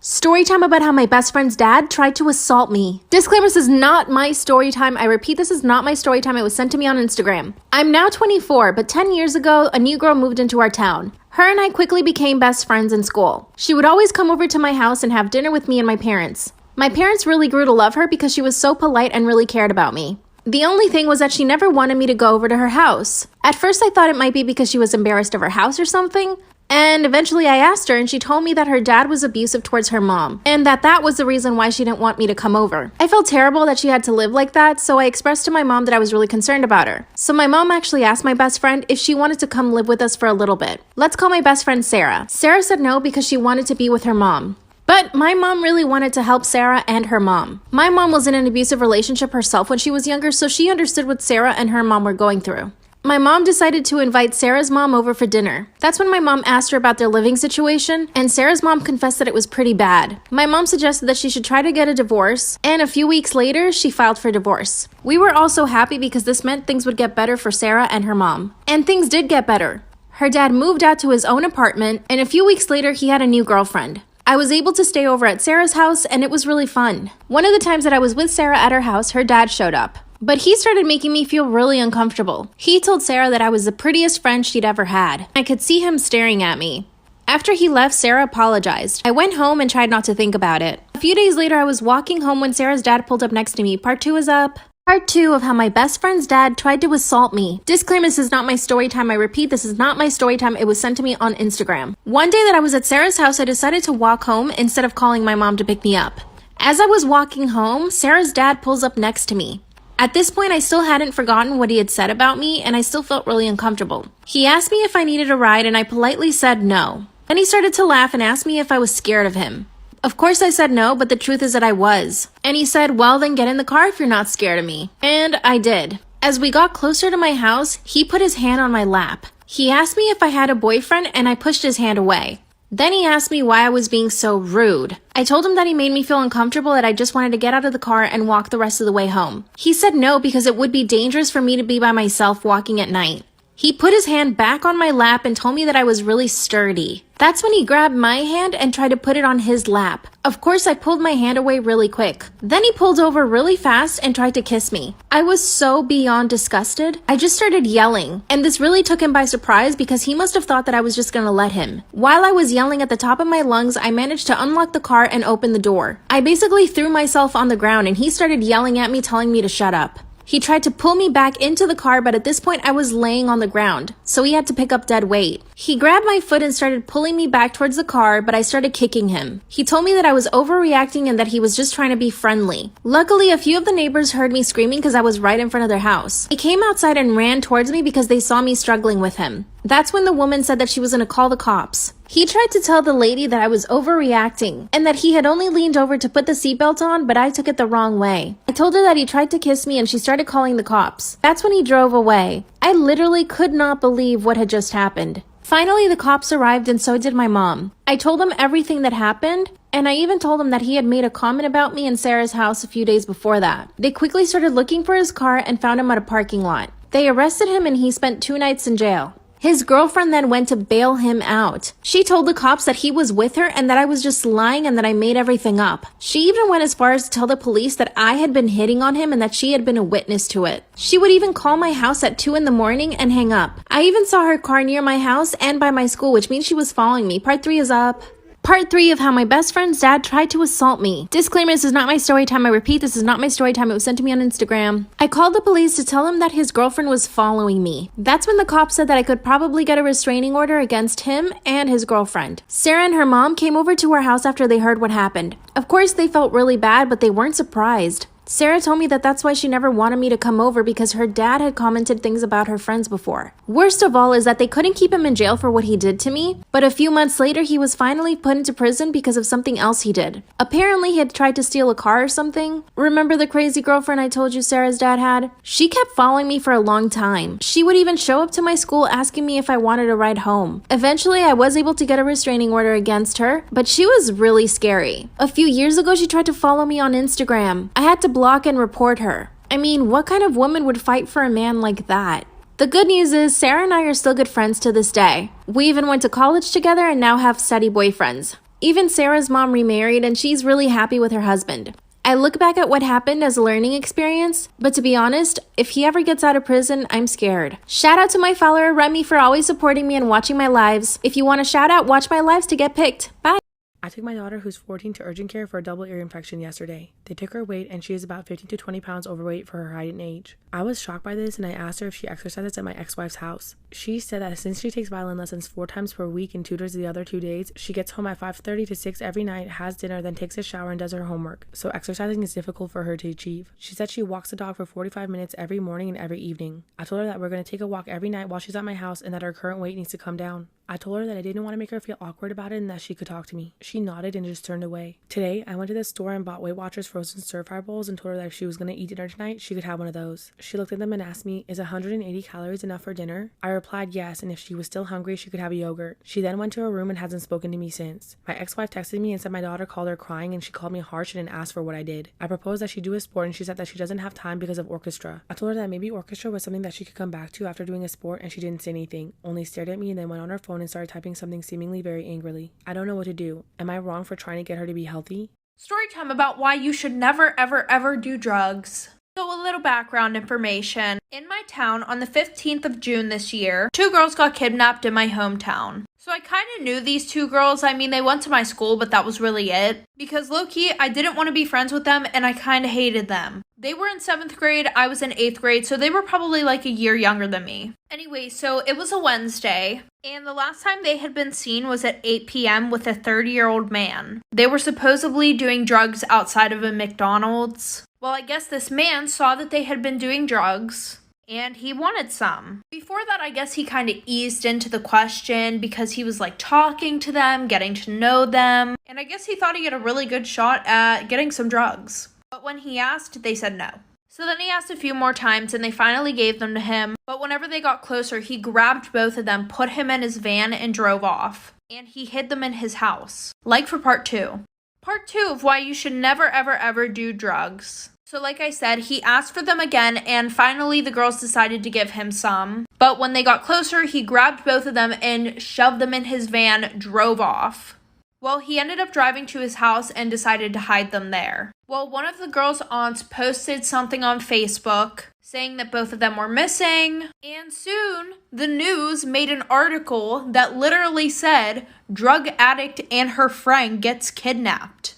Story time about how my best friend's dad tried to assault me. Disclaimer, this is not my story time. I repeat, this is not my story time. It was sent to me on Instagram. I'm now 24, but 10 years ago, a new girl moved into our town. Her and I quickly became best friends in school. She would always come over to my house and have dinner with me and my parents. My parents really grew to love her because she was so polite and really cared about me. The only thing was that she never wanted me to go over to her house. At first, I thought it might be because she was embarrassed of her house or something. And eventually I asked her and she told me that her dad was abusive towards her mom and that was the reason why she didn't want me to come over. I felt terrible that she had to live like that, so I expressed to my mom that I was really concerned about her. So my mom actually asked my best friend if she wanted to come live with us for a little bit. Let's call my best friend Sarah. Sarah said no because she wanted to be with her mom. But my mom really wanted to help Sarah and her mom. My mom was in an abusive relationship herself when she was younger, so she understood what Sarah and her mom were going through. My mom decided to invite Sarah's mom over for dinner. That's when my mom asked her about their living situation, and Sarah's mom confessed that it was pretty bad. My mom suggested that she should try to get a divorce, and a few weeks later, she filed for divorce. We were also happy because this meant things would get better for Sarah and her mom. And things did get better. Her dad moved out to his own apartment, and a few weeks later, he had a new girlfriend. I was able to stay over at Sarah's house, and it was really fun. One of the times that I was with Sarah at her house, her dad showed up. But he started making me feel really uncomfortable. He told Sarah that I was the prettiest friend she'd ever had. I could see him staring at me. After he left, Sarah apologized. I went home and tried not to think about it. A few days later, I was walking home when Sarah's dad pulled up next to me. Part 2 is up. Part 2 of how my best friend's dad tried to assault me. Disclaimer, this is not my story time. I repeat, this is not my story time. It was sent to me on Instagram. One day that I was at Sarah's house, I decided to walk home instead of calling my mom to pick me up. As I was walking home, Sarah's dad pulls up next to me. At this point, I still hadn't forgotten what he had said about me, and I still felt really uncomfortable. He asked me if I needed a ride, and I politely said no. Then he started to laugh and asked me if I was scared of him. Of course I said no, but the truth is that I was. And he said, well, then get in the car if you're not scared of me. And I did. As we got closer to my house, he put his hand on my lap. He asked me if I had a boyfriend, and I pushed his hand away. Then he asked me why I was being so rude. I told him that he made me feel uncomfortable, that I just wanted to get out of the car and walk the rest of the way home. He said no because it would be dangerous for me to be by myself walking at night. He put his hand back on my lap and told me that I was really sturdy. That's when he grabbed my hand and tried to put it on his lap. Of course, I pulled my hand away really quick. Then he pulled over really fast and tried to kiss me. I was so beyond disgusted. I just started yelling, and this really took him by surprise because he must have thought that I was just gonna let him. While I was yelling at the top of my lungs, I managed to unlock the car and open the door. I basically threw myself on the ground and he started yelling at me, telling me to shut up. He tried to pull me back into the car, but at this point I was laying on the ground, so he had to pick up dead weight. He grabbed my foot and started pulling me back towards the car, but I started kicking him. He told me that I was overreacting and that he was just trying to be friendly. Luckily, a few of the neighbors heard me screaming because I was right in front of their house. They came outside and ran towards me because they saw me struggling with him. That's when the woman said that she was going to call the cops. He tried to tell the lady that I was overreacting and that he had only leaned over to put the seatbelt on, but I took it the wrong way. I told her that he tried to kiss me and she started calling the cops. That's when he drove away. I literally could not believe what had just happened. Finally, the cops arrived and so did my mom. I told them everything that happened, and I even told him that he had made a comment about me in Sarah's house a few days before that. They quickly started looking for his car and found him at a parking lot. They arrested him and he spent 2 nights in jail. His girlfriend then went to bail him out. She told the cops that he was with her and that I was just lying and that I made everything up. She even went as far as to tell the police that I had been hitting on him and that she had been a witness to it. She would even call my house at 2 in the morning and hang up. I even saw her car near my house and by my school, which means she was following me. Part 3 is up. Part 3 of how my best friend's dad tried to assault me. Disclaimer, this is not my story time. I repeat, this is not my story time. It was sent to me on Instagram. I called the police to tell him that his girlfriend was following me. That's when the cops said that I could probably get a restraining order against him and his girlfriend. Sarah and her mom came over to our house after they heard what happened. Of course, they felt really bad, but they weren't surprised. Sarah told me that that's why she never wanted me to come over because her dad had commented things about her friends before. Worst of all is that they couldn't keep him in jail for what he did to me, but a few months later he was finally put into prison because of something else he did. Apparently he had tried to steal a car or something. Remember the crazy girlfriend I told you Sarah's dad had? She kept following me for a long time. She would even show up to my school asking me if I wanted a ride home. Eventually I was able to get a restraining order against her, but she was really scary. A few years ago she tried to follow me on Instagram. I had to block and report her. I mean, what kind of woman would fight for a man like that? The good news is Sarah and I are still good friends to this day. We even went to college together and now have steady boyfriends. Even Sarah's mom remarried and she's really happy with her husband. I look back at what happened as a learning experience, but to be honest, if he ever gets out of prison, I'm scared. Shout out to my follower Remy for always supporting me and watching my lives. If you want a shout out, watch my lives to get picked. Bye. I took my daughter, who's 14, to urgent care for a double ear infection yesterday. They took her weight and she is about 15 to 20 pounds overweight for her height and age. I was shocked by this and I asked her if she exercises at my ex-wife's house. She said that since she takes violin lessons 4 times per week and tutors the other 2 days, she gets home at 5:30 to 6 every night, has dinner, then takes a shower and does her homework. So exercising is difficult for her to achieve. She said she walks the dog for 45 minutes every morning and every evening. I told her that we're going to take a walk every night while she's at my house and that her current weight needs to come down. I told her that I didn't want to make her feel awkward about it and that she could talk to me. She nodded and just turned away. Today, I went to the store and bought Weight Watchers frozen stir-fry bowls and told her that if she was going to eat dinner tonight, she could have one of those. She looked at them and asked me, is 180 calories enough for dinner? I replied yes, and if she was still hungry, she could have a yogurt. She then went to her room and hasn't spoken to me since. My ex-wife texted me and said my daughter called her crying and she called me harsh and asked for what I did. I proposed that she do a sport and she said that she doesn't have time because of orchestra. I told her that maybe orchestra was something that she could come back to after doing a sport, and she didn't say anything, only stared at me and then went on her phone and started typing something seemingly very angrily. I don't know what to do. Am I wrong for trying to get her to be healthy? Story time about why you should never, ever, ever do drugs. So a little background information. In my town, on the 15th of June this year, 2 girls got kidnapped in my hometown. So I kind of knew these 2 girls. I mean, they went to my school, but that was really it. Because low-key, I didn't want to be friends with them, and I kind of hated them. They were in 7th grade, I was in 8th grade, so they were probably like a year younger than me. Anyway, so it was a Wednesday, and the last time they had been seen was at 8 p.m. with a 30-year-old man. They were supposedly doing drugs outside of a McDonald's. Well, I guess this man saw that they had been doing drugs, and he wanted some. Before that, I guess he kind of eased into the question because he was like talking to them, getting to know them, and I guess he thought he had a really good shot at getting some drugs. But when he asked, they said no. So then he asked a few more times and they finally gave them to him. But whenever they got closer, he grabbed both of them, put him in his van, and drove off. And he hid them in his house. Like for part 2. Part 2 of why you should never, ever, ever do drugs. So like I said, he asked for them again, and finally the girls decided to give him some. But when they got closer, he grabbed both of them and shoved them in his van, drove off. Well, he ended up driving to his house and decided to hide them there. Well, one of the girls' aunts posted something on Facebook saying that both of them were missing, and soon the news made an article that literally said, drug addict and her friend gets kidnapped.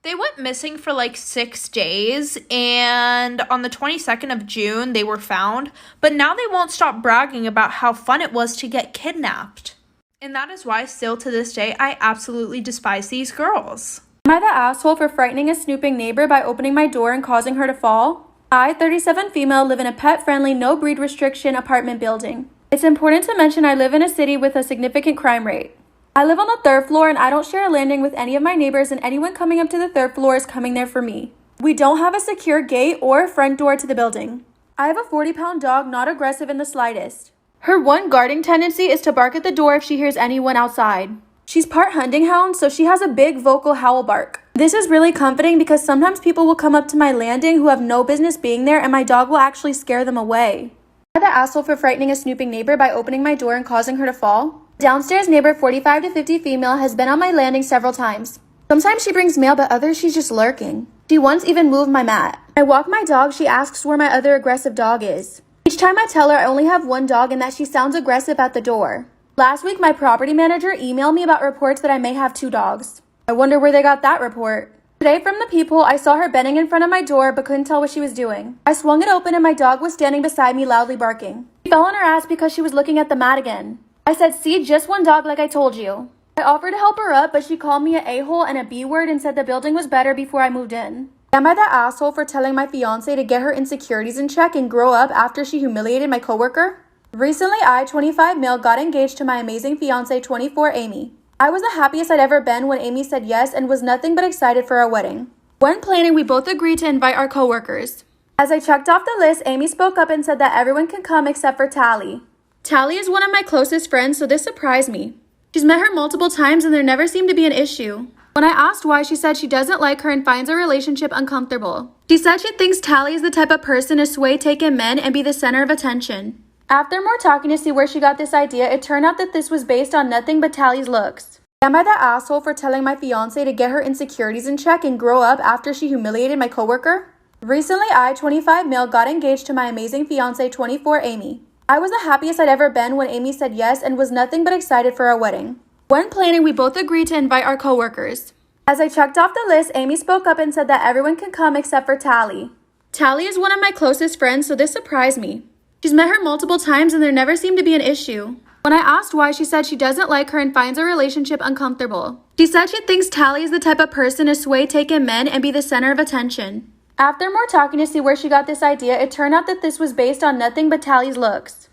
They went missing for like 6 days, and on the 22nd of June, they were found, but now they won't stop bragging about how fun it was to get kidnapped. And that is why, still to this day, I absolutely despise these girls. Am I the asshole for frightening a snooping neighbor by opening my door and causing her to fall? I, 37 female, live in a pet-friendly, no breed restriction apartment building. It's important to mention I live in a city with a significant crime rate. I live on the 3rd floor and I don't share a landing with any of my neighbors, and anyone coming up to the 3rd floor is coming there for me. We don't have a secure gate or front door to the building. I have a 40-pound dog, not aggressive in the slightest. Her one guarding tendency is to bark at the door if she hears anyone outside. She's part hunting hound, so she has a big vocal howl bark. This is really comforting because sometimes people will come up to my landing who have no business being there, and my dog will actually scare them away. Am I the asshole for frightening a snooping neighbor by opening my door and causing her to fall? Downstairs neighbor, 45 to 50 female, has been on my landing several times. Sometimes she brings mail, but others she's just lurking. She once even moved my mat. I walk my dog, she asks where my other aggressive dog is. Each time I tell her I only have one dog and that she sounds aggressive at the door. Last week, my property manager emailed me about reports that I may have 2 dogs. I wonder where they got that report. Today from the peephole, I saw her bending in front of my door but couldn't tell what she was doing. I swung it open and my dog was standing beside me loudly barking. She fell on her ass because she was looking at the mat again. I said, see, just one dog like I told you. I offered to help her up, but she called me an a-hole and a b-word and said the building was better before I moved in. Am I the asshole for telling my fiance to get her insecurities in check and grow up after she humiliated my coworker? Recently, I, 25 male, got engaged to my amazing fiance, 24 Amy. I was the happiest I'd ever been when Amy said yes and was nothing but excited for our wedding. When planning, we both agreed to invite our coworkers. As I checked off the list, Amy spoke up and said that everyone can come except for Tally. Tally is one of my closest friends, so this surprised me. She's met her multiple times and there never seemed to be an issue. When I asked why, she said she doesn't like her and finds our relationship uncomfortable. She said she thinks Tally is the type of person to sway taken men and be the center of attention. After more talking to see where she got this idea, it turned out that this was based on nothing but Tally's looks. Am I the asshole for telling my fiance to get her insecurities in check and grow up after she humiliated my coworker? Recently, I, 25 male, got engaged to my amazing fiance, 24 Amy. I was the happiest I'd ever been when Amy said yes and was nothing but excited for our wedding. When planning, we both agreed to invite our coworkers. As I checked off the list, Amy spoke up and said that everyone can come except for Tally. Tally is one of my closest friends, so this surprised me. She's met her multiple times and there never seemed to be an issue. When I asked why, she said she doesn't like her and finds our relationship uncomfortable. She said she thinks Tally is the type of person to sway taken men and be the center of attention. After more talking to see where she got this idea, it turned out that this was based on nothing but Tally's looks.